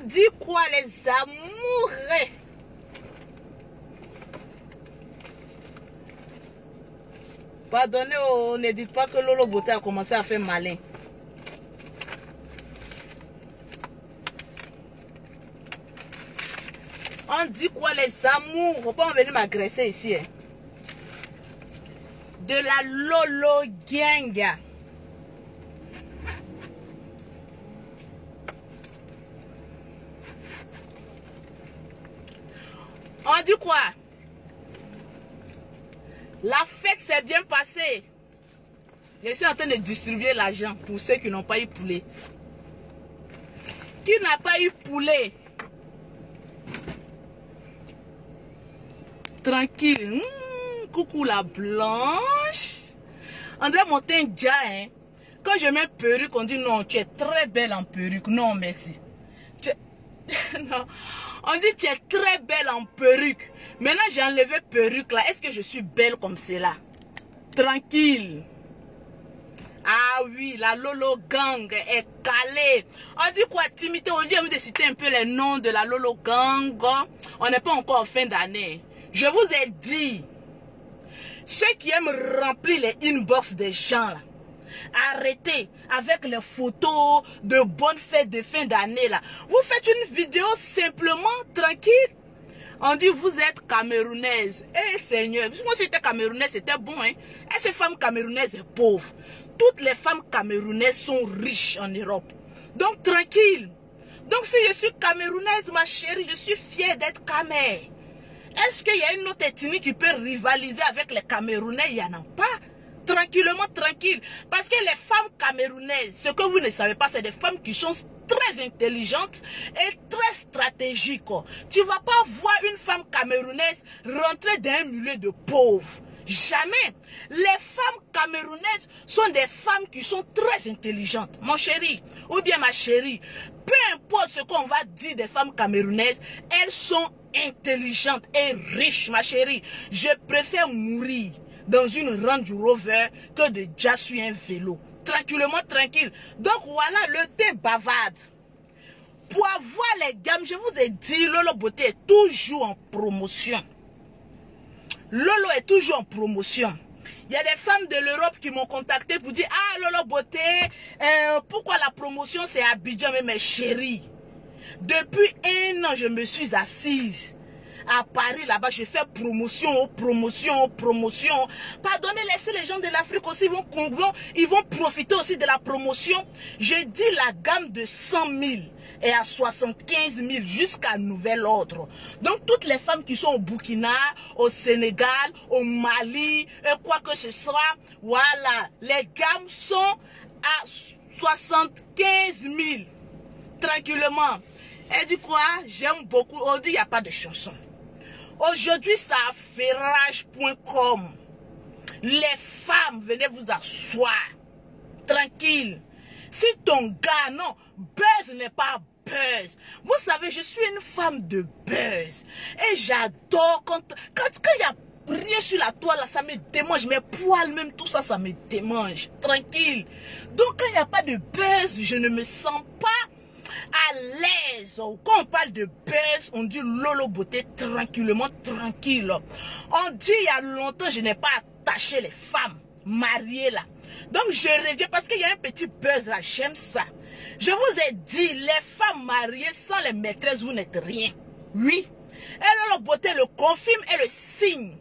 dit quoi les amoureux? Pardonnez, ne dites pas que Lolo Beauté a commencé à faire malin. On dit quoi les amours? Faut pas venir m'agresser ici. Hein. De la Lolo Gang. On dit quoi? La fête s'est bien passée. Je suis en train de distribuer l'argent pour ceux qui n'ont pas eu poulet. Qui n'a pas eu poulet? Tranquille. Coucou la blanche. André Montagne, hein. Quand je mets perruque, on dit non, tu es très belle en perruque. Non, merci. Non. On dit tu es très belle en perruque. Maintenant, j'ai enlevé perruque là. Est-ce que je suis belle comme cela? Tranquille. Ah oui, la Lolo Gang est calée. On dit quoi, timidité? Au lieu de citer un peu les noms de la Lolo Gang, on n'est pas encore en fin d'année. Je vous ai dit, ceux qui aiment remplir les inbox des gens là, arrêtez avec les photos de bonnes fêtes de fin d'année là. Vous faites une vidéo simplement tranquille. On dit vous êtes camerounaise. Eh Seigneur, moi si j'étais camerounaise c'était bon hein. Et ces femmes camerounaises sont pauvres. Toutes les femmes camerounaises sont riches en Europe. Donc tranquille. Donc si je suis camerounaise ma chérie, je suis fière d'être camère. Est-ce qu'il y a une autre ethnie qui peut rivaliser avec les Camerounais? Il n'y en a pas. Tranquillement, tranquille. Parce que les femmes camerounaises, ce que vous ne savez pas, c'est des femmes qui sont très intelligentes et très stratégiques. Tu ne vas pas voir une femme camerounaise rentrer dans un milieu de pauvres. Jamais. Les femmes camerounaises sont des femmes qui sont très intelligentes. Mon chéri, ou bien ma chérie, peu importe ce qu'on va dire des femmes camerounaises, elles sont intelligente et riche, ma chérie. Je préfère mourir dans une Range Rover que de déjà sur un vélo. Tranquillement, tranquille. Donc voilà, le thé bavarde. Pour avoir les gammes, je vous ai dit, Lolo Beauté est toujours en promotion. Lolo est toujours en promotion. Il y a des femmes de l'Europe qui m'ont contacté pour dire, ah Lolo Beauté, pourquoi la promotion c'est à Abidjan? Mais mes chéris, depuis 1 an, je me suis assise à Paris, là-bas, je fais promotion. Pardonnez, laissez les gens de l'Afrique aussi, ils vont profiter aussi de la promotion. Je dis la gamme de 100 000 et à 75 000 jusqu'à nouvel ordre. Donc, toutes les femmes qui sont au Burkina, au Sénégal, au Mali, quoi que ce soit, voilà, les gammes sont à 75 000. Tranquillement. Et du quoi, j'aime beaucoup. On dit il n'y a pas de chanson. Aujourd'hui, ça a ferrage.com. Les femmes, venez vous asseoir. Tranquille. Si ton gars, non, buzz n'est pas buzz. Vous savez, je suis une femme de buzz. Et j'adore quand il y a rien sur la toile, là, ça me démange. Mes poils, même tout ça, ça me démange. Tranquille. Donc, quand il n'y a pas de buzz, je ne me sens pas à l'aise. Quand on parle de buzz, on dit Lolo Beauté tranquillement, tranquille. On dit il y a longtemps, je n'ai pas attaché les femmes mariées là. Donc je reviens parce qu'il y a un petit buzz là, j'aime ça. Je vous ai dit, les femmes mariées sans les maîtresses, vous n'êtes rien. Oui. Et Lolo Beauté le confirme et le signe.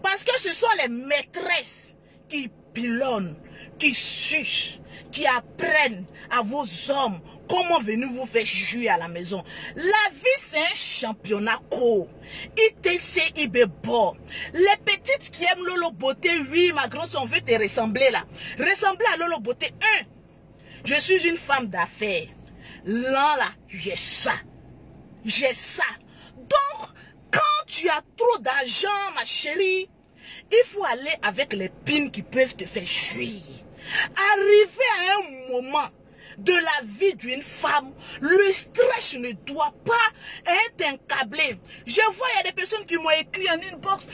Parce que ce sont les maîtresses qui pilonnent, qui sucent, qui apprennent à vos hommes comment venir vous faire jouer à la maison. La vie, c'est un championnat court. ITC, IBEBO. Les petites qui aiment Lolo Beauté, oui, ma grande, on veut te ressembler là. Ressembler à Lolo Beauté. Je suis une femme d'affaires. Là, j'ai ça. J'ai ça. Donc, quand tu as trop d'argent, ma chérie, il faut aller avec les pins qui peuvent te faire jouir. Arriver à un moment de la vie d'une femme, le stress ne doit pas être encablé. Je vois, il y a des personnes qui m'ont écrit en inbox,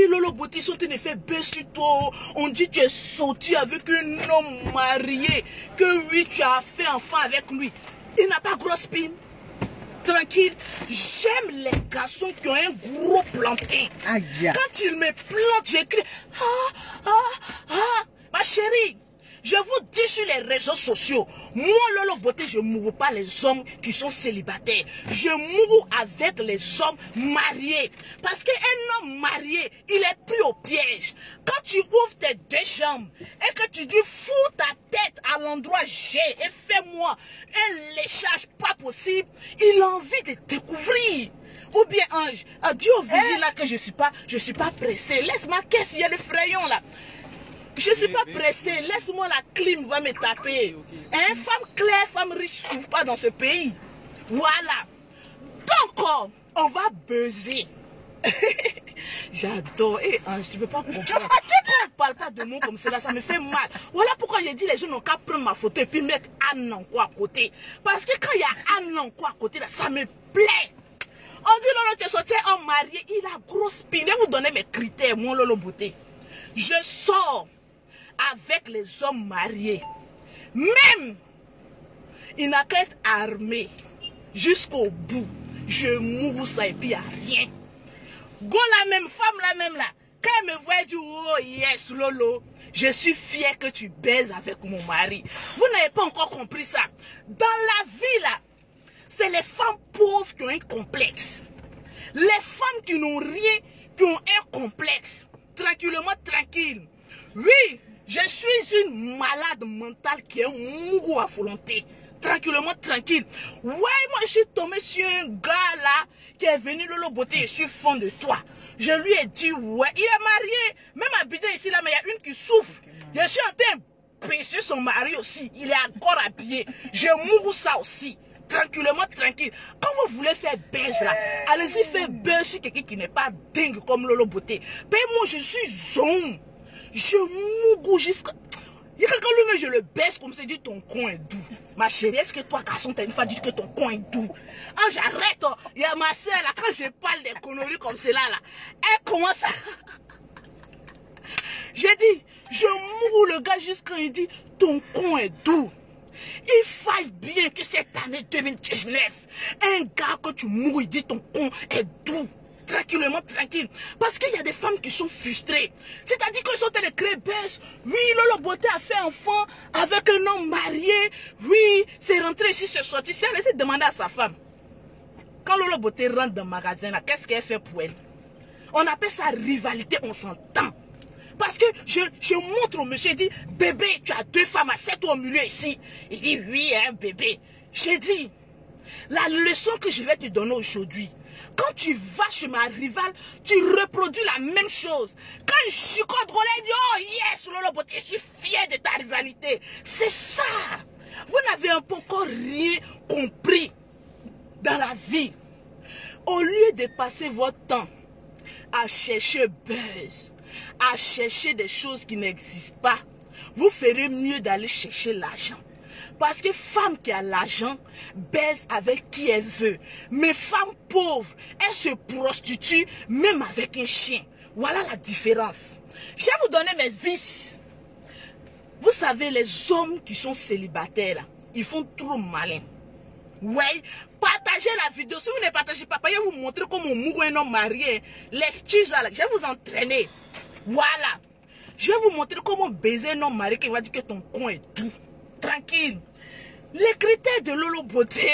Lolo Beauté, ils sont en train de faire sur toi. On dit que tu es sorti avec un homme marié, que oui, tu as fait enfant avec lui. Il n'a pas grosse pine. Tranquille. J'aime les garçons qui ont un gros plantain. Aïe. Quand ils me plantent, j'écris. Ma chérie, je vous dis sur les réseaux sociaux, moi, Lolo Beauté, je ne mourrai pas les hommes qui sont célibataires. Je mourrai avec les hommes mariés. Parce qu'un homme marié, il est pris au piège. Quand tu ouvres tes deux jambes et que tu dis fous ta tête à l'endroit G et fais-moi un léchage pas possible, il a envie de découvrir. Ou bien Ange, dis au vigile là que je suis pas pressé. Laisse ma caisse, il y a le frayon là. Je ne suis pas pressé, laisse-moi la clim, va me taper. Hein, femme claire, femme riche, ne trouve pas dans ce pays. Voilà. Donc, on va buzzer. J'adore. Et Ange, tu ne peux pas comprendre. Quand on ne parle pas de mots comme cela, ça me fait mal. Voilà pourquoi j'ai dit les gens n'ont qu'à prendre ma photo et puis mettre Anne Nanko à côté. Parce que quand il y a Anne Nanko à côté, là, ça me plaît. On dit Lolo, tu es sorti en marié, il a grosse spine. Vous donnez mes critères, mon Lolo Beauté. Je sors avec les hommes mariés. Même, il n'a qu'à être armé jusqu'au bout. Je mourrai ça et puis il n'y a rien. Go la même femme, la même là. Quand elle me voit, elle dit, oh yes, Lolo, je suis fière que tu baises avec mon mari. Vous n'avez pas encore compris ça. Dans la vie là, c'est les femmes pauvres qui ont un complexe. Les femmes qui n'ont rien, qui ont un complexe. Tranquillement, tranquille. Oui, je suis une malade mentale qui est mourou à volonté. Tranquillement, tranquille. Ouais, moi je suis tombé sur un gars là qui est venu Lolo Beauté, je suis fond de toi. Je lui ai dit, ouais, il est marié. Même habillé ici là, mais il y a une qui souffre. Je suis en train de pêcher son mari aussi. Il est encore habillé. Je mourou ça aussi. Tranquillement, tranquille. Quand vous voulez faire baise là, allez-y faire baise sur quelqu'un qui n'est pas dingue comme Lolo Beauté. Mais moi je suis zone. Je mourou jusqu'à... Il y a quelqu'un lui-même, je le baisse comme ça, dit ton con est doux. Ma chérie, est-ce que toi, garçon, t'as une fois dit que ton con est doux? Ah, j'arrête, il y a ma soeur là, quand je parle des conneries comme cela là, elle commence à... J'ai dit, je mourou le gars juste quand il dit ton con est doux. Il faille bien que cette année 2019, un gars que tu mourres, il dit ton con est doux. Tranquillement, tranquille. Parce qu'il y a des femmes qui sont frustrées. C'est-à-dire qu'ils sont en train de créer buzz. Oui, Lolo Beauté a fait enfant avec un homme marié. Oui, c'est rentré ici, c'est sorti. Si elle essaie de demander à sa femme. Quand Lolo Beauté rentre dans le magasin, qu'est-ce qu'elle fait pour elle? On appelle ça rivalité, on s'entend. Parce que je montre au monsieur, il dit, bébé, tu as deux femmes, assieds-toi au milieu ici. Il dit, oui, hein, bébé. J'ai dit, la leçon que je vais te donner aujourd'hui, quand tu vas chez ma rivale, tu reproduis la même chose. Quand il chicote, il dit, oh yes, Lolo Beauté, je suis fier de ta rivalité. C'est ça. Vous n'avez encore rien compris dans la vie. Au lieu de passer votre temps à chercher buzz, à chercher des choses qui n'existent pas, vous ferez mieux d'aller chercher l'argent. Parce que femme qui a l'argent baise avec qui elle veut. Mais femme pauvre, elle se prostitue même avec un chien. Voilà la différence. Je vais vous donner mes vices. Vous savez, les hommes qui sont célibataires, là, ils font trop malin. Ouais, partagez la vidéo. Si vous ne partagez pas, je vais vous montrer comment on mourra un homme marié. Les petits là, je vais vous entraîner. Voilà. Je vais vous montrer comment baiser un homme marié qui va dire que ton con est doux. Tranquille. Les critères de Lolo Beauté,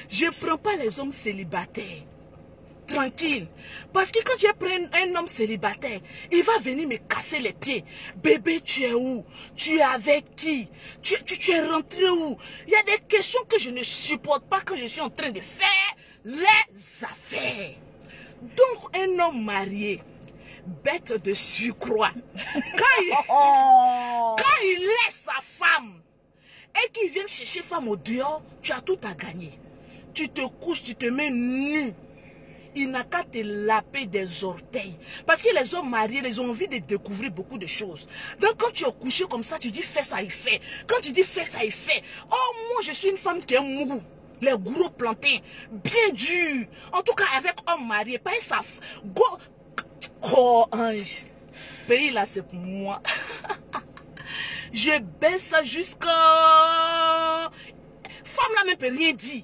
je ne prends pas les hommes célibataires. Tranquille. Parce que quand je prends un homme célibataire, il va venir me casser les pieds. Bébé, tu es où? Tu es avec qui? Tu es rentré où? Il y a des questions que je ne supporte pas quand je suis en train de faire les affaires. Donc, un homme marié, bête de surcroît, quand il laisse sa femme et qu'il vient chercher femme au dehors, tu as tout à gagner. Tu te couches, tu te mets nu. Il n'a qu'à te laper des orteils. Parce que les hommes mariés, ils ont envie de découvrir beaucoup de choses. Donc quand tu es couché comme ça, tu dis fais ça, il fait. Quand tu dis fais ça, il fait. Oh, moi je suis une femme qui aime mourou. Les gros plantains, bien durs. En tout cas avec homme marié, pas ça. Oh, ange. Pays là, c'est pour moi. Je baisse ça jusqu'à... Femme là même peut rien dire.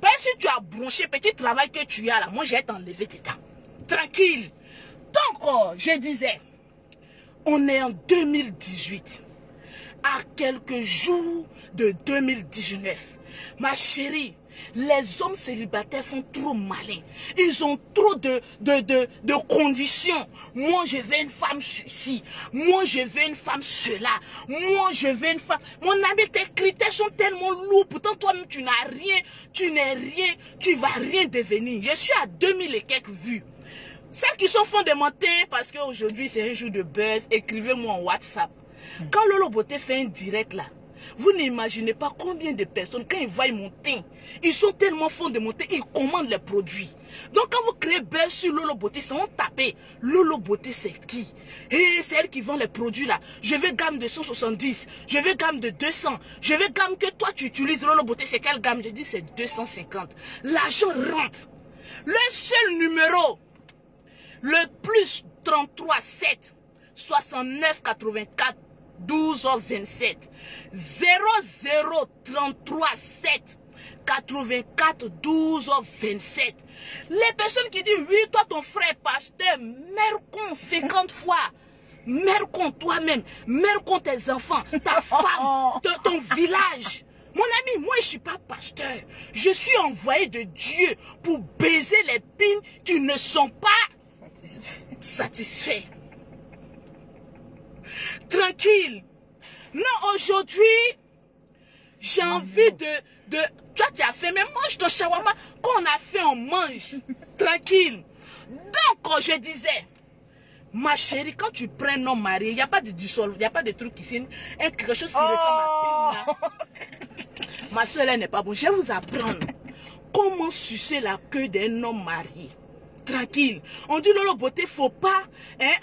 Parce que si tu as bronché, petit travail que tu as là, moi j'ai t'enlevé tes dents. Tranquille. Donc, je disais, on est en 2018. À quelques jours de 2019. Ma chérie, les hommes célibataires font trop malin. Ils ont trop de conditions. Moi, je veux une femme ceci. Moi, je veux une femme cela. Moi, je veux une femme... Mon ami, tes critères sont tellement lourds. Pourtant, toi-même, tu n'as rien. Tu n'es rien. Tu vas rien devenir. Je suis à 2000 et quelques vues. Celles qui sont fondamentées, parce qu'aujourd'hui, c'est un jour de buzz, écrivez-moi en WhatsApp. Quand Lolo Beauté fait un direct là, vous n'imaginez pas combien de personnes, quand ils voient mon teint, ils sont tellement fondamentés, ils commandent les produits. Donc quand vous créez buzz sur Lolo Beauté, ça vont taper. Lolo Beauté c'est qui? Et c'est elle qui vend les produits là. Je veux gamme de 170, je veux gamme de 200, je veux gamme que toi tu utilises. Lolo Beauté c'est quelle gamme? Je dis c'est 250. L'argent rentre. Le seul numéro, le plus 33 7 69 84 12 27 0033 7 84 12 27. Les personnes qui disent oui, toi ton frère pasteur, mère con 50 fois. Mère con toi-même, mère con tes enfants, ta femme, ton village. Mon ami, moi je ne suis pas pasteur. Je suis envoyé de Dieu pour baiser les pines qui ne sont pas satisfaits. Tranquille. Non, aujourd'hui, j'ai envie de... Toi, tu as fait, mais mange ton shawarma. Quand on a fait, on mange. Tranquille. Donc, je disais, ma chérie, quand tu prends un homme marié, il n'y a pas de dissolve, il n'y a pas de truc ici. Quelque chose qui ressemble à pile, là. Ma soeur, elle n'est pas bonne. Je vais vous apprendre comment sucer la queue d'un homme marié. Tranquille. On dit Lolo Beauté, il ne faut pas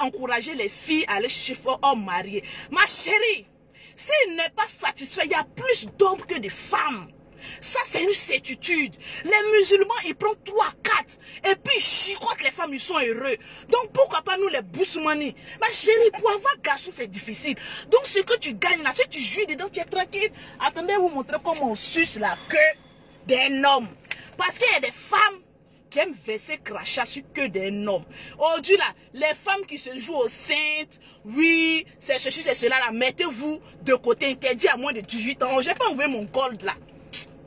encourager les filles à aller chercher un homme marié. Ma chérie, s'il n'est pas satisfait, il y a plus d'hommes que de femmes. Ça, c'est une certitude. Les musulmans, ils prennent 3, 4. Et puis, ils chicotent les femmes, ils sont heureux. Donc, pourquoi pas nous, les boussemani? Ma chérie, pour avoir garçon, c'est difficile. Donc, ce que tu gagnes là, si tu jouis dedans, tu es tranquille. Attendez, vous montrer comment on suce la queue d'un homme. Parce qu'il y a des femmes qui aiment verser crachat sur queue d'un homme. Aujourd'hui là, les femmes qui se jouent aux saintes, oui, c'est ceci, c'est cela là, mettez-vous de côté, interdit à moins de 18 ans. J'ai pas ouvert mon gold là.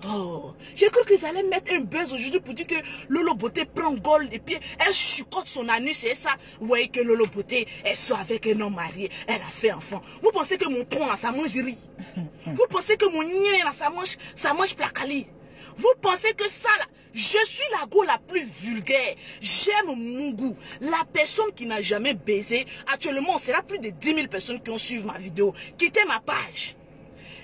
Oh, j'ai cru qu'ils allaient mettre un buzz aujourd'hui pour dire que Lolo Beauté prend gold et puis elle chicote son anus et ça. Ouais, que Lolo Beauté, elle soit avec un homme marié, elle a fait enfant. Vous pensez que mon pont là, ça mange riz? Vous pensez que mon nien là, ça mange placali? Vous pensez que ça là, je suis la go la plus vulgaire. J'aime mon goût. La personne qui n'a jamais baisé, actuellement, c'est là plus de 10 000 personnes qui ont suivi ma vidéo. Quittez ma page.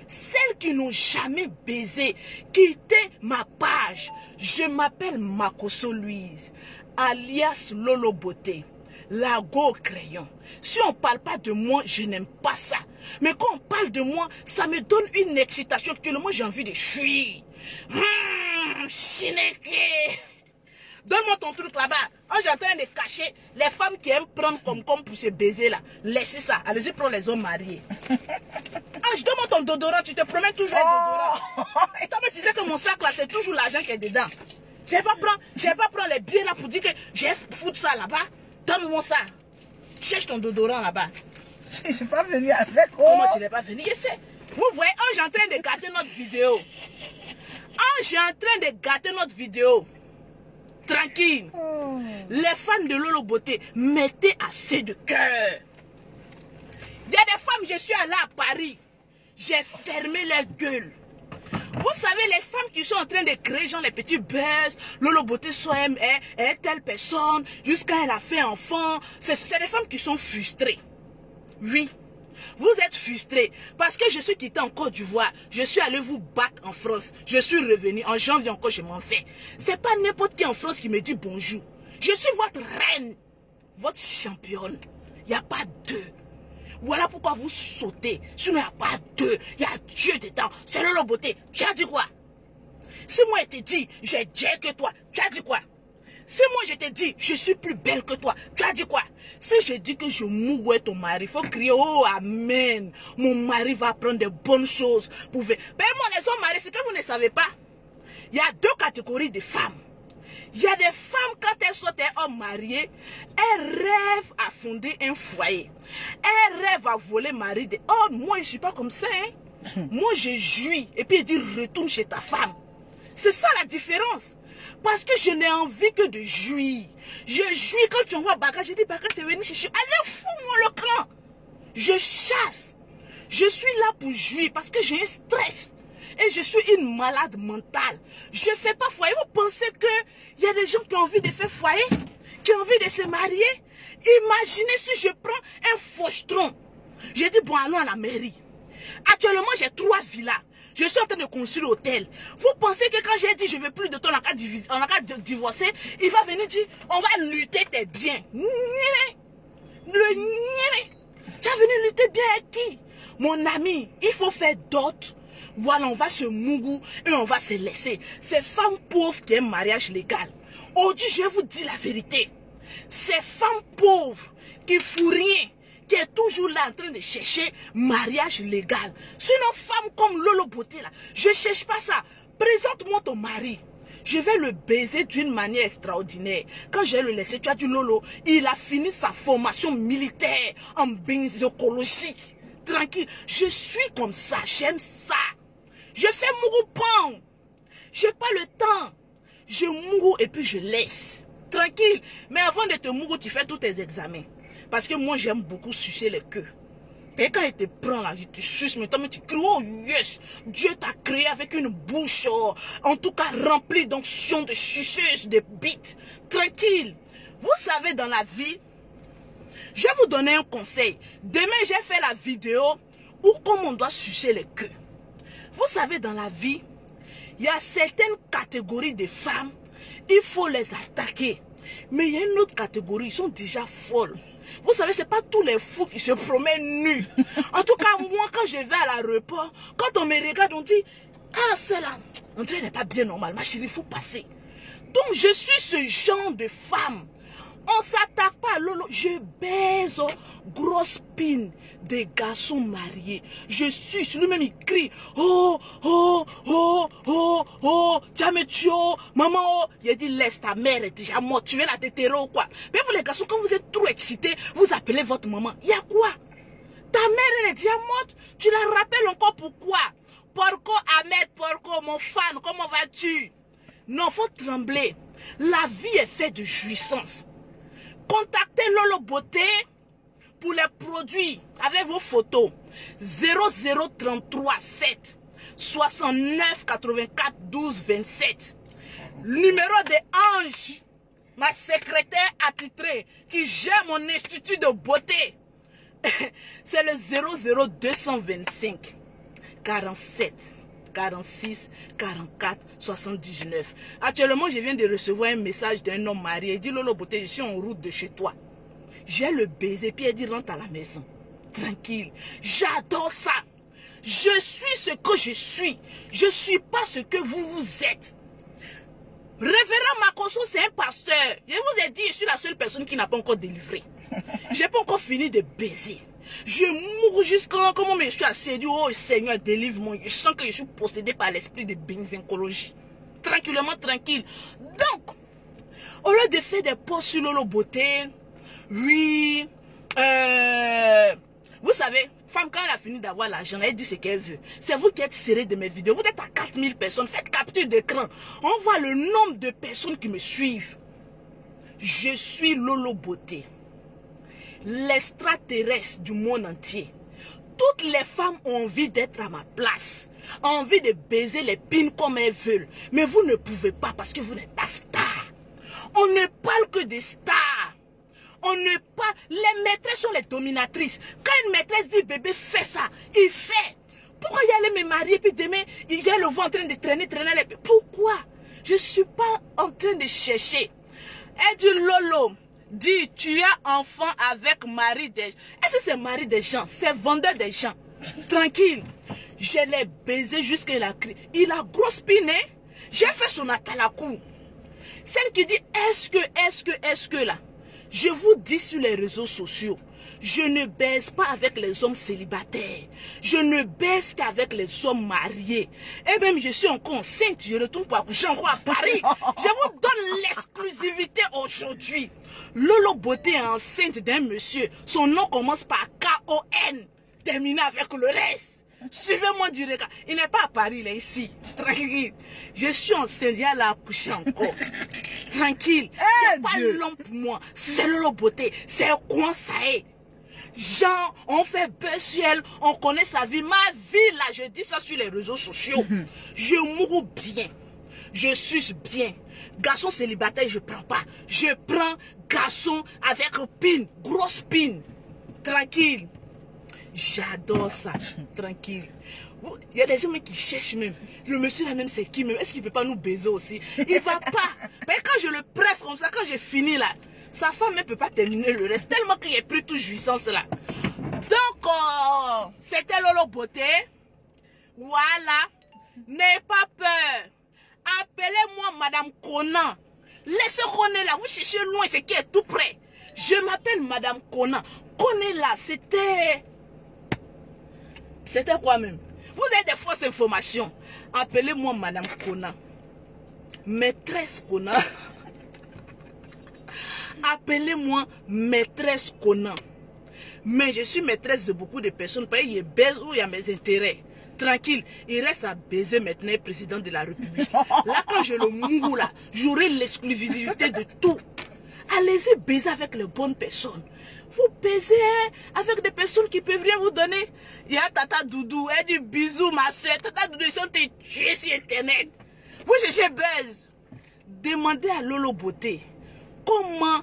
Celles qui n'ont jamais baisé, quittez ma page. Je m'appelle Makoso Louise, alias Lolo Beauté. La go crayon. Si on ne parle pas de moi, je n'aime pas ça. Mais quand on parle de moi, ça me donne une excitation. Actuellement, j'ai envie de chuir. Chineke. Donne-moi ton truc là-bas. J'ai en train de cacher les femmes qui aiment prendre comme pour se baiser là. Laissez ça. Allez-y, prends les hommes mariés. Je donne-moi ton déodorant. Tu te promets toujours un déodorant. Et toi, tu sais que mon sac là, c'est toujours l'argent qui est dedans. Je ne vais pas prendre les billets là pour dire que je vais foutre ça là-bas. Donne-moi ça. Cherche ton déodorant là-bas. Je ne suis pas venu avec. Comment tu n'es pas venu? Je sais. Vous voyez, j'ai en train de gâter notre vidéo. J'ai en train de gâter notre vidéo. Tranquille. Les fans de Lolo Beauté, mettez assez de cœur. Il y a des femmes, je suis allée à Paris. J'ai fermé leur gueule. Vous savez, les femmes qui sont en train de créer genre les petits buzz, Lolo Beauté soit telle personne, jusqu'à elle a fait enfant. C'est des femmes qui sont frustrées. Oui. Vous êtes frustrés parce que je suis quitté en Côte d'Ivoire. Je suis allé vous battre en France. Je suis revenu. En janvier encore, je m'en vais. C'est pas n'importe qui en France qui me dit bonjour. Je suis votre reine, votre championne. Il n'y a pas deux. Voilà pourquoi vous sautez. Sinon, il n'y a pas deux. Il y a Dieu dedans. C'est Lolo Beauté. Tu as dit quoi? Si moi, je te dis, j'ai Dieu que toi, tu as dit quoi? Si moi je te dis, je suis plus belle que toi, tu as dit quoi? Si je dis que je mourrai ton mari, il faut crier, oh amen. Mon mari va apprendre de bonnes choses. Mais moi, les hommes mariés, c'est que vous ne savez pas. Il y a deux catégories de femmes. Il y a des femmes, quand elles sont des hommes mariés, elles rêvent à fonder un foyer. Elles rêvent à voler mari. Oh, moi, je ne suis pas comme ça. Hein. Moi, je jouis. Et puis, il dit, retourne chez ta femme. C'est ça la différence. Parce que je n'ai envie que de jouir. Je jouis quand tu envoies bagage. Je dis, bagage, tu es venu chercher. Allez, fous-moi le camp. Je chasse. Je suis là pour jouir parce que j'ai un stress. Et je suis une malade mentale. Je ne fais pas foyer. Vous pensez qu'il y a des gens qui ont envie de faire foyer? Qui ont envie de se marier? Imaginez si je prends un fauchetron. J'ai dit, bon, allons à la mairie. Actuellement, j'ai 3 villas. Je suis en train de construire l'hôtel. Vous pensez que quand j'ai dit je ne veux plus de toi, on a qu'à divorcer, il va venir dire, on va lutter tes biens. Tu as venu lutter bien avec qui? Mon ami, il faut faire d'autres. Voilà, on va se mourir et on va se laisser. Ces femmes pauvres qui aiment mariage légal. Aujourd'hui, je vais vous dire la vérité. Ces femmes pauvres qui ne font rien, qui est toujours là en train de chercher mariage légal. Sinon, femme comme Lolo Beauté, là, je ne cherche pas ça. Présente-moi ton mari. Je vais le baiser d'une manière extraordinaire. Quand je vais le laisser, tu as dit Lolo, il a fini sa formation militaire en écologique. Tranquille. Je suis comme ça, j'aime ça. Je fais mouroupan. Je n'ai pas le temps. Je mourou et puis je laisse. Tranquille. Mais avant de te mourir, tu fais tous tes examens. Parce que moi, j'aime beaucoup sucer les queues. Et quand il te prend là, tu suces, mais tu cries, oh yes, Dieu t'a créé avec une bouche, en tout cas remplie d'onction, de suceuse, de bites. Tranquille. Vous savez, dans la vie, je vais vous donner un conseil. Demain, j'ai fait la vidéo où comment on doit sucer les queues. Vous savez, dans la vie, il y a certaines catégories de femmes, il faut les attaquer. Mais il y a une autre catégorie, ils sont déjà folles. Vous savez, ce n'est pas tous les fous qui se promènent nus. En tout cas, moi, quand je vais à l'aéroport, quand on me regarde, on dit, ah, celle-là, André n'est pas bien normal, ma chérie, il faut passer. Donc, je suis ce genre de femme. On ne s'attaque pas à Lolo. Je baise grosse pine des garçons mariés. Je suis, lui-même il crie. Oh, oh, oh, oh, oh, tu as me tué, maman. Oh. Il a dit, laisse ta mère est déjà morte. Tu es la déterrer ou quoi? Mais vous les garçons, quand vous êtes trop excités, vous appelez votre maman. Il y a quoi? Ta mère elle est déjà morte. Tu la rappelles encore pourquoi? Porco Ahmed, Porco, mon fan, comment vas-tu? Non, il faut trembler. La vie est faite de jouissance. Contactez Lolo Beauté pour les produits avec vos photos. 0033 7 69 84 12 27. Numéro de Ange, ma secrétaire attitrée qui gère mon institut de beauté. C'est le 00225 47 46 44 79. Actuellement, je viens de recevoir un message d'un homme marié. Il dit, Lolo Beauté, je suis en route de chez toi. J'ai le baiser, puis il dit, rentre à la maison. Tranquille. J'adore ça. Je suis ce que je suis. Je ne suis pas ce que vous êtes. Révérend Makosso, c'est un pasteur. Je vous ai dit, je suis la seule personne qui n'a pas encore délivré. Je n'ai pas encore fini de baiser. Je mourrai jusqu'à comment je suis assis. Oh Seigneur, délivre-moi. Je sens que je suis possédé par l'esprit de bénézécologie. Tranquillement, tranquille. Donc, au lieu de faire des posts sur Lolo Beauté, oui, vous savez, femme, quand elle a fini d'avoir l'argent, elle dit ce qu'elle veut. C'est vous qui êtes serré de mes vidéos. Vous êtes à 4000 personnes. Faites capture d'écran. On voit le nombre de personnes qui me suivent. Je suis Lolo Beauté, l'extraterrestre du monde entier. Toutes les femmes ont envie d'être à ma place, ont envie de baiser les pines comme elles veulent. Mais vous ne pouvez pas parce que vous n'êtes pas star. On ne parle que des stars. On ne parle... Les maîtresses sont les dominatrices. Quand une maîtresse dit bébé fais ça, il fait. Pourquoi y aller me marier puis demain il y a le vent en train de traîner les... Pourquoi? Je ne suis pas en train de chercher. Elle dit Lolo, dis, tu as enfant avec mari des gens. Est-ce que c'est mari des gens? C'est vendeur des gens. Tranquille. Je l'ai baisé jusqu'à il a crié. Il a grosse piné. J'ai fait son atalakou. Celle qui dit est-ce que là. Je vous dis sur les réseaux sociaux. Je ne baise pas avec les hommes célibataires. Je ne baise qu'avec les hommes mariés. Et même je suis encore enceinte. Je retourne pour accoucher encore à Paris. Je vous donne l'exclusivité aujourd'hui. Lolo Beauté est enceinte d'un monsieur. Son nom commence par K-O-N. Terminé avec le reste. Suivez-moi du regard. Il n'est pas à Paris, il est ici. Tranquille. Je suis enceinte, il y a la coucher encore. Tranquille. Il n'y a pas l'homme pour moi. C'est Lolo Beauté. C'est quoi ça est? Jean, on fait buzz sur elle, on connaît sa vie. Ma vie là, je dis ça sur les réseaux sociaux. Je mourrai bien. Je suis bien. Garçon célibataire, je prends pas. Je prends garçon avec pin, grosse pin. Tranquille. J'adore ça. Tranquille. Il y a des gens qui cherchent même. Le monsieur là même c'est qui même? Est-ce qu'il peut pas nous baiser aussi? Il va pas. Mais quand je le presse comme ça, quand j'ai fini là, sa femme ne peut pas terminer le reste. Tellement qu'il a pris toute jouissance là. Donc, c'était Lolo Beauté. Voilà. N'ayez pas peur. Appelez-moi Madame Conan. Laissez Conan là. Vous cherchez loin, c'est qui est tout près. Je m'appelle Madame Conan. Conan là, c'était... C'était quoi même? Vous avez des fausses informations. Appelez-moi Madame Conan. Maîtresse Conan. Appelez-moi Maîtresse Conan. Mais je suis maîtresse de beaucoup de personnes. Parce qu'il y a baise où il y a mes intérêts. Tranquille, il reste à baiser maintenant le président de la République. Là, quand je le mourrai là, j'aurai l'exclusivité de tout. Allez-y baiser avec les bonnes personnes. Vous baisez avec des personnes qui peuvent rien vous donner. Il y a Tata Doudou, elle dit bisous ma soeur. Tata Doudou, ils sont tués sur Internet. Vous cherchez buzz. Demandez à Lolo Beauté comment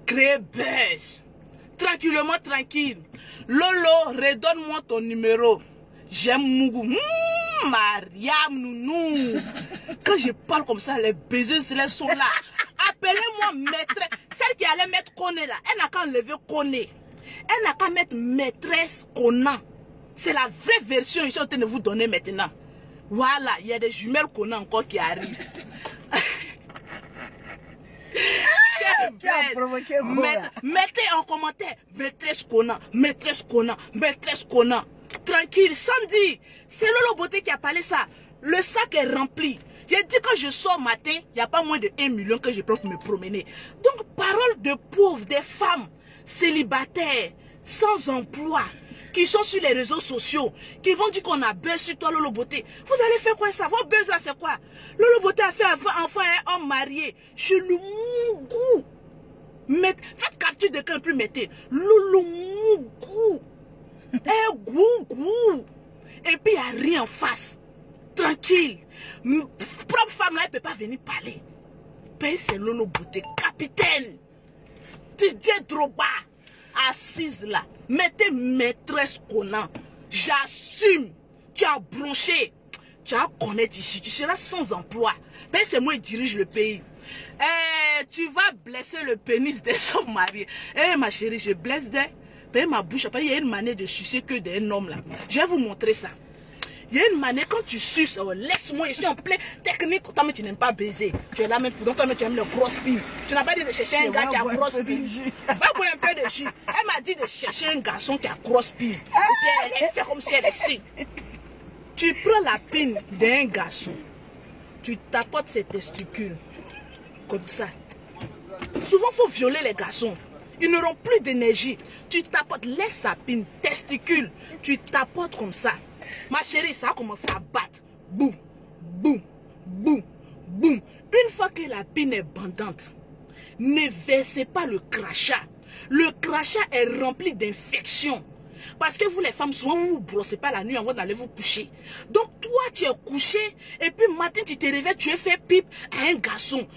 créer buzz. Tranquillement, tranquille. Lolo, redonne-moi ton numéro. J'aime Mougou. Mariam, nounou. Quand je parle comme ça, les baiseuses elles sont là. Appelez-moi maîtresse. Celle qui allait mettre Coné là, elle n'a qu'à enlever Coné. Elle n'a qu'à mettre maîtresse Conan. C'est la vraie version que je suis en train de vous donner maintenant. Voilà, il y a des jumelles Conan encore qui arrivent. Qui a provoqué mettez en commentaire maîtresse Conan, maîtresse Conan, maîtresse Conan. Tranquille, Sandy, c'est Lolo Beauté qui a parlé ça. Le sac est rempli. J'ai dit quand je sors matin, il n'y a pas moins de 1 million que je peux me promener. Donc, parole de pauvres, des femmes célibataires, sans emploi, qui sont sur les réseaux sociaux, qui vont dire qu'on a buzz sur toi, Lolo Beauté. Vous allez faire quoi ça? Vos buzz là, c'est quoi? Lolo Beauté a fait enfant un homme marié. Je le mougou. Faites capture de quelqu'un plus mettez. Lolo mougou. Gougou. Et puis il n'y a rien en face. Tranquille. Propre femme là, elle ne peut pas venir parler. Ben, c'est Lolo Beauté. Capitaine. Didier Drogba. Assise là. Mettez maîtresse Conan. J'assume. Tu as bronché. Tu as connaître ici. Tu seras sans emploi. Ben, c'est moi qui dirige le pays. Tu vas blesser le pénis de son mari. Ma chérie, je blesse des. Ben, ma bouche. Il y a une manière de sucer que d'un homme là. Je vais vous montrer ça. Il y a une manière, quand tu suces, laisse-moi, je suis en plein technique. Toi, mais tu n'aimes pas baiser. Tu es là même pour donc toi, mais tu aimes le gros pin. Tu n'as pas dit de chercher un gars qui a gros pin. Va boire un peu de jus. Elle m'a dit de chercher un garçon qui a gros pin. Et puis elle fait comme si elle est si. Tu prends la pine d'un garçon. Tu tapotes ses testicules. Comme ça. Souvent, il faut violer les garçons. Ils n'auront plus d'énergie. Tu tapotes, laisse sa pine, testicule. Tu tapotes comme ça. Ma chérie, ça a commencé à battre. Boum, boum, boum, boum. Une fois que la pine est bandante, ne versez pas le crachat. Le crachat est rempli d'infections. Parce que vous les femmes, souvent vous ne vous brossez pas la nuit avant d'aller vous coucher. Donc toi tu es couché et puis matin tu te réveilles, tu as fait pipe à un garçon.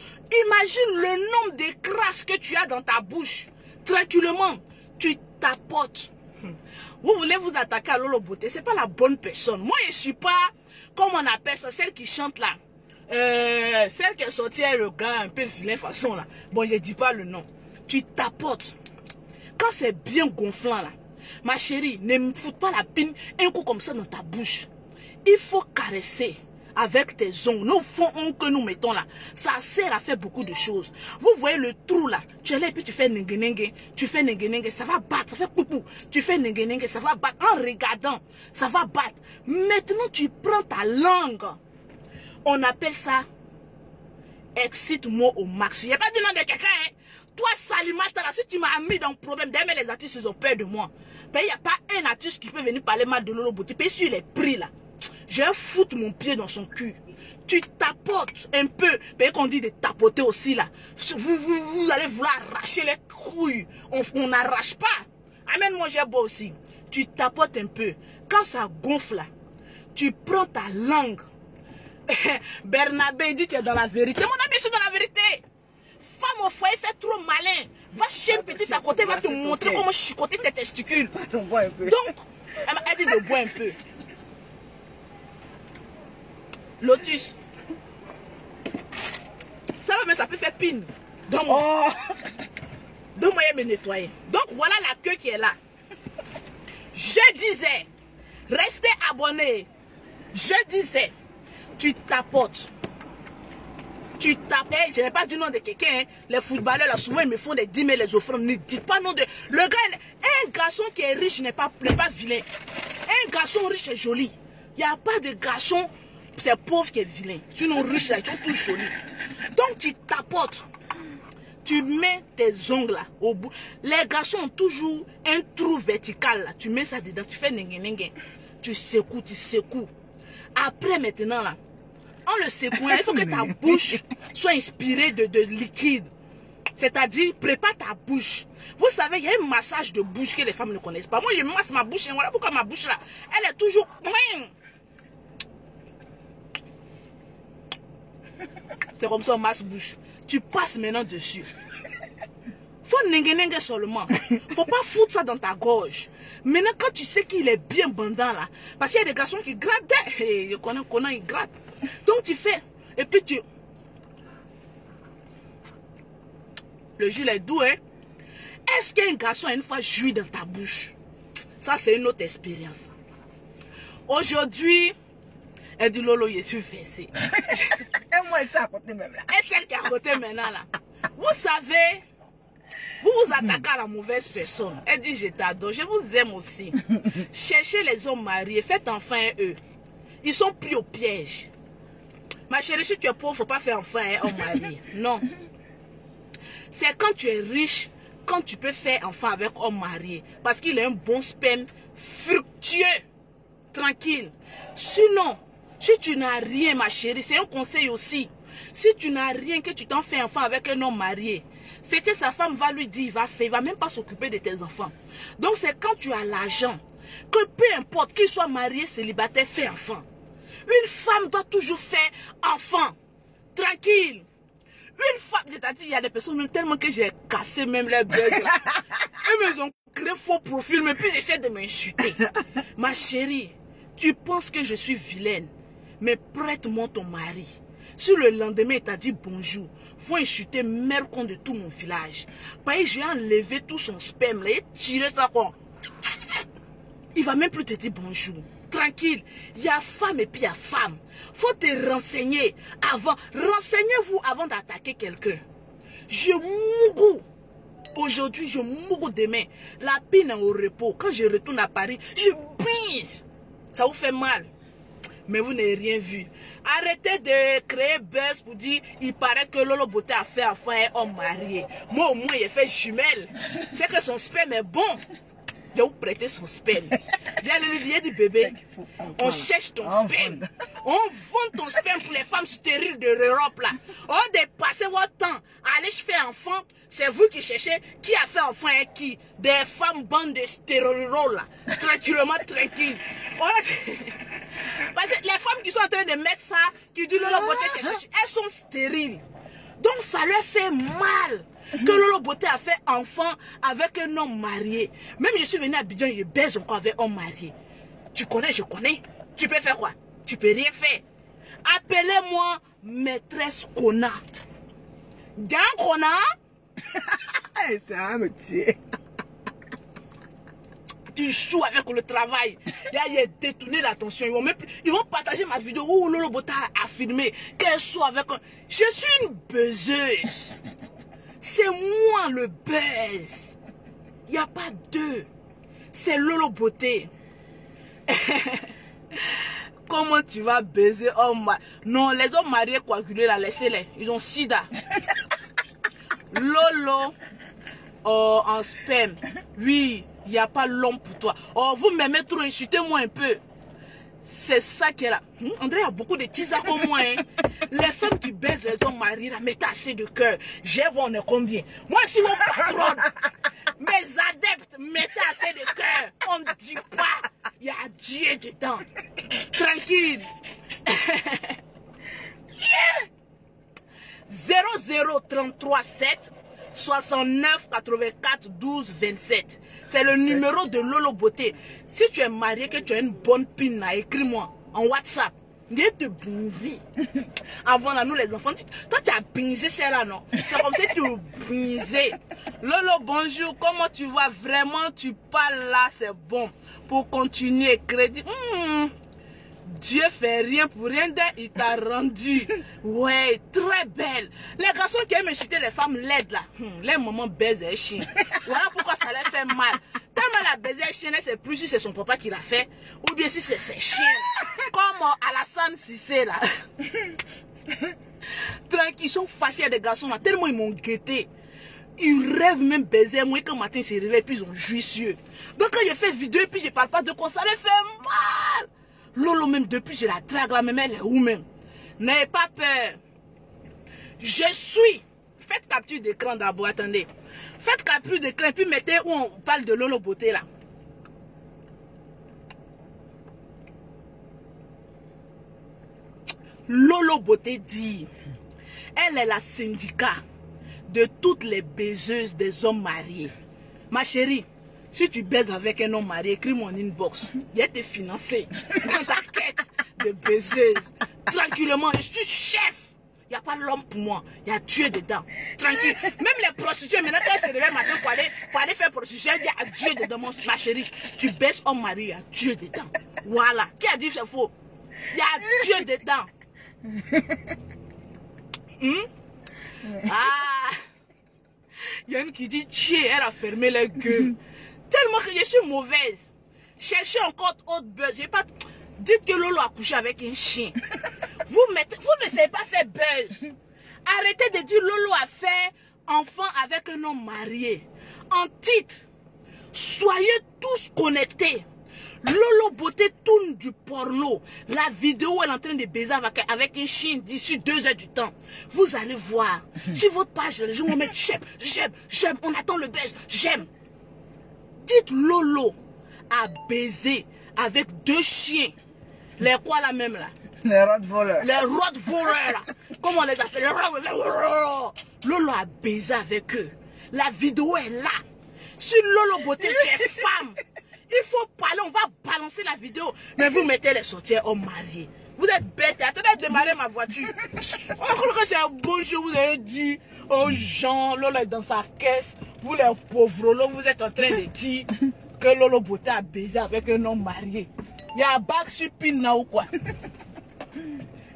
Imagine le nombre de crasses que tu as dans ta bouche. Tranquillement, tu tapotes. Vous voulez vous attaquer à Lolo Beauté, c'est pas la bonne personne. Moi je suis pas, comme on appelle ça, celle qui chante là. Celle qui est sortie avec le gars un peu vilain façon là. Bon, je dis pas le nom. Tu tapotes. Quand c'est bien gonflant là, ma chérie, ne me foute pas la pine un coup comme ça dans ta bouche. Il faut caresser avec tes ongles. Nos fonds ongles que nous mettons là, ça sert à faire beaucoup de choses. Vous voyez le trou là, tu es là et puis tu fais nengenenge, tu fais nengenenge, ça va battre, ça fait poupou. Tu fais nengenenge, ça va battre. En regardant, ça va battre. Maintenant, tu prends ta langue. On appelle ça excite-moi au max. Il n'y a pas de nom de quelqu'un, hein. Toi, Salimata, là, si tu m'as mis dans le problème, d'ailleurs, les artistes, ils ont peur de moi. Il n'y a pas un artiste qui peut venir parler mal de Lolo Beauté. Puis si je l'ai pris là, je vais foutre mon pied dans son cul. Tu tapotes un peu. Puis qu'on dit de tapoter aussi là. Vous allez vouloir arracher les couilles. On n'arrache pas. Amène-moi, j'ai beau aussi. Tu tapotes un peu. Quand ça gonfle là, tu prends ta langue. Bernabé dit tu es dans la vérité. Mon ami, je suis dans la vérité. Femme au foyer fait trop malin. Va chez un petit à côté, va te montrer comment chicoter tes testicules. Donc, elle dit de boire un peu. Lotus. Ça va, mais ça peut faire pine. Donc, donc moi, je vais me nettoyer. Donc, voilà la queue qui est là. Je disais, restez abonnés. Je disais, tu tapotes. Tu tapes, je n'ai pas du nom de quelqu'un, hein. Les footballeurs là souvent ils me font des 10 000 les offrandes. Ne dites pas nom de. Le gars, un garçon qui est riche n'est pas vilain. Un garçon riche est joli. Il n'y a pas de garçon, c'est pauvre qui est vilain. Sinon riche là, ils sont tous jolis. Donc tu tapotes. Tu mets tes ongles là au bout. Les garçons ont toujours un trou vertical là. Tu mets ça dedans, tu fais nengue. Tu secoues. Après maintenant là. En le secouant, il faut que ta bouche soit inspirée de liquide. C'est-à-dire, prépare ta bouche. Vous savez, il y a un massage de bouche que les femmes ne connaissent pas. Moi, je masse ma bouche. Et voilà pourquoi ma bouche là, elle est toujours... C'est comme ça, on masse bouche. Tu passes maintenant dessus. Faut nengue seulement. Faut pas foutre ça dans ta gorge. Maintenant, quand tu sais qu'il est bien bandant là, parce qu'il y a des garçons qui grattent, je connais, ils grattent. Donc tu fais, et puis tu... Le jus est doux, hein. Est-ce qu'un garçon a une fois joui dans ta bouche? Ça, c'est une autre expérience. Aujourd'hui, elle dit Lolo, je suis fessée. Et moi, je suis à côté même là. Et celle qui est à côté maintenant là. Vous savez... Vous vous attaquez à la mauvaise personne. Elle dit je t'adore, je vous aime aussi. Cherchez les hommes mariés, faites enfant eux. Ils sont pris au piège. Ma chérie, si tu es pauvre, il ne faut pas faire enfant à un homme marié. Non. C'est quand tu es riche, quand tu peux faire enfant avec homme marié. Parce qu'il a un bon sperme fructueux. Tranquille. Sinon, si tu n'as rien, ma chérie, c'est un conseil aussi. Si tu n'as rien, que tu t'en fais enfant avec un homme marié, c'est que sa femme va lui dire, il va même pas s'occuper de tes enfants. Donc c'est quand tu as l'argent, que peu importe qu'il soit marié, célibataire, fais enfant. Une femme doit toujours faire enfant. Tranquille. Une femme, c'est-à-dire, il y a des personnes, tellement que j'ai cassé même les bugs. Eux, ils ont créé faux profil, mais puis j'essaie de m'insulter. Ma chérie, tu penses que je suis vilaine, mais prête-moi ton mari. Si le lendemain, il t'a dit bonjour, faut insulter mère con de tout mon village. Parce que j'ai enlevé tout son sperme, là, et tiré ça quoi. Il va même plus te dire bonjour. Tranquille, il y a femme et puis il y a femme. Faut te renseigner avant. Renseignez-vous avant d'attaquer quelqu'un. Je mourrai aujourd'hui, je mourrai demain. La pine est au repos. Quand je retourne à Paris, je brise. Ça vous fait mal. Mais vous n'avez rien vu. Arrêtez de créer buzz pour dire il paraît que Lolo Beauté a fait enfant à un homme marié. Moi au moins il a fait jumelle. C'est que son sperme est bon. Je vais vous prêter son sperme. J'ai dit bébé, on cherche ton sperme. On vend ton sperme pour les femmes stériles de l'Europe là. On dépasse votre temps. Allez faire enfant. C'est vous qui cherchez qui a fait enfant et qui. Des femmes bandes de stéroïdes là. Tranquillement tranquille. Parce que les femmes qui sont en train de mettre ça, qui disent Lolo Beauté, elles sont stériles. Donc ça leur fait mal que Lolo Beauté a fait enfant avec un homme marié. Même je suis venu à Abidjan, je baise encore avec un homme marié. Tu connais, je connais. Tu peux faire quoi? Tu peux rien faire. Appelez-moi maîtresse Kona. Dans Kona? Ça va me tuer. tu joues avec le travail. Il a détourné l'attention. Ils vont partager ma vidéo où Lolo Beauté a affirmé qu'elle soit avec un... Je suis une buzzeuse. C'est moi le buzz. Il n'y a pas deux. C'est Lolo Beauté. Comment tu vas baiser homme? Non, les hommes mariés coagulés là, laissez-les. Ils ont sida. Lolo en sperme. Oui, il n'y a pas l'homme pour toi. Oh, vous m'aimez trop, insultez-moi un peu. C'est ça qui est là. André a beaucoup de tisas comme moi. Hein. Les femmes qui baisent les hommes mariés là, mettez assez de cœur. J'ai vu on est combien. Moi, je suis mon patron. Mes adeptes, mettez assez de cœur. On ne dit pas. Il y a Dieu dedans. Tranquille. 00337 69 84 12 27. C'est le numéro de Lolo Beauté. Si tu es marié, que tu as une bonne pine, écris-moi en WhatsApp. Viens te briser. Avant là, nous les enfants, toi tu as brisé celle-là, non? C'est comme si tu brisais. Lolo, bonjour, comment tu vas? Vraiment, tu parles là, c'est bon. Pour continuer, crédit. Dieu fait rien pour rien, il t'a rendu. Ouais, très belle. Les garçons qui aiment insulter les femmes laides là, les mamans baisent les chiens. Voilà pourquoi ça les fait mal. Tellement la baiser chien, c'est plus si c'est son papa qui l'a fait, ou bien si c'est ses chiens. Comme Alassane Cissé là. Tranquille, ils sont fâchés des garçons là, tellement ils m'ont guetté. Ils rêvent même baiser moi quand matin ils se réveillent, puis ils ont jouisseux. Donc quand je fais vidéo et puis je parle pas de quoi, ça les fait mal. Lolo même depuis je la drague là, même elle est où même? N'ayez pas peur. Je suis. Faites capture d'écran d'abord, attendez. Faites capture d'écran puis mettez où on parle de Lolo Beauté là. Lolo Beauté dit, elle est la syndicat de toutes les baiseuses des hommes mariés. Ma chérie, si tu baises avec un homme marié, écris mon inbox. Il a été financé dans ta quête de baiseuse. Tranquillement, je suis chef. Il n'y a pas l'homme pour moi. Il y a Dieu dedans. Tranquille. Même les prostituées, maintenant, quand elles se réveillent matin pour aller faire prostitution, il y a Dieu dedans. Ma chérie, tu baises homme marié, il y a Dieu dedans. Voilà. Qui a dit que c'est faux? Il y a Dieu dedans. Ah. Il y a une qui dit, Dieu, elle a fermé les gueules. Tellement que je suis mauvaise. Cherchez encore autre buzz. J'ai pas... Dites que Lolo a couché avec un chien. Vous ne savez pas faire buzz. Arrêtez de dire Lolo a fait enfant avec un homme marié. En titre, soyez tous connectés. Lolo Beauté tourne du porno. La vidéo, elle est en train de baiser avec un chien d'ici 2 heures du temps. Vous allez voir. Sur votre page, les gens vont mettre j'aime. On attend le buzz. J'aime. Dites Lolo a baisé avec 2 chiens. Les quoi là même là? Les rottweilers. Les rottweilers là. Comment on les appelle? Lolo a baisé avec eux. La vidéo est là. Sur Lolo Beauté, tu es femme. Il faut parler, on va balancer la vidéo. Mais vous mettez les sorties hommes mariés. Vous êtes bêtes. Attendez de démarrer ma voiture. On croit que c'est un bon jour. Vous avez dit aux gens, Lolo est dans sa caisse. Vous les pauvres, Lolo, vous êtes en train de dire que Lolo Beauté a baisé avec un homme marié. Il y a un bac sur pin là ou quoi?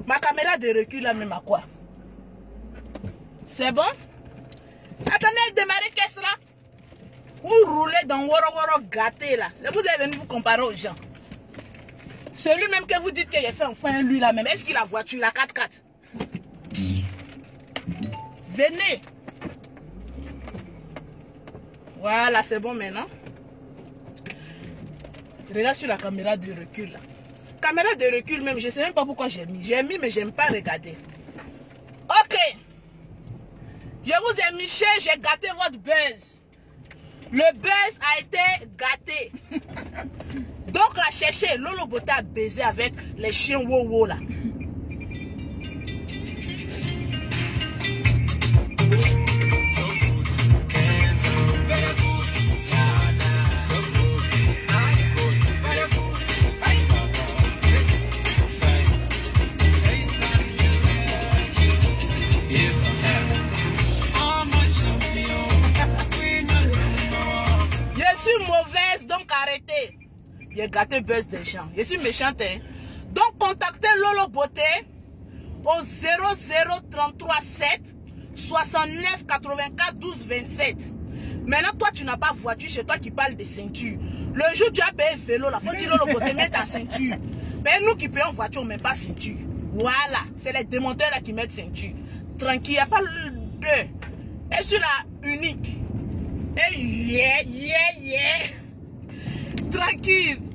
Ma caméra de recul là même à quoi? C'est bon? Attendez, démarrer caisse là. Vous roulez dans Woro gâté là. Vous allez venir vous comparer aux gens. Celui même que vous dites qu'il a fait enfin lui là même. Est-ce qu'il a voiture la 4x4? Venez. Voilà, c'est bon maintenant. Regarde sur la caméra de recul là. Caméra de recul même, je ne sais même pas pourquoi j'ai mis. J'ai mis mais j'aime pas regarder. Ok. Je vous ai mis cher, j'ai gâté votre buzz. Le buzz a été gâté. Donc là, cherchez, Lolo Beauté a baisé avec les chiens wow là. Je suis mauvaise, donc arrêtez. J'ai gâté buzz des gens. Je suis méchante. Hein? Donc, contactez Lolo Beauté au 0033 7 69 84 12 27. Maintenant, toi, tu n'as pas voiture, c'est toi qui parles de ceinture. Le jour où tu as payé vélo, il faut dire Lolo Beauté, mets ta ceinture. Mais nous qui payons voiture, on ne met pas ceinture. Voilà, c'est les démonteurs là qui mettent ceinture. Tranquille, il n'y a pas le deux. Et sur la unique. Et yeah. Tranquille.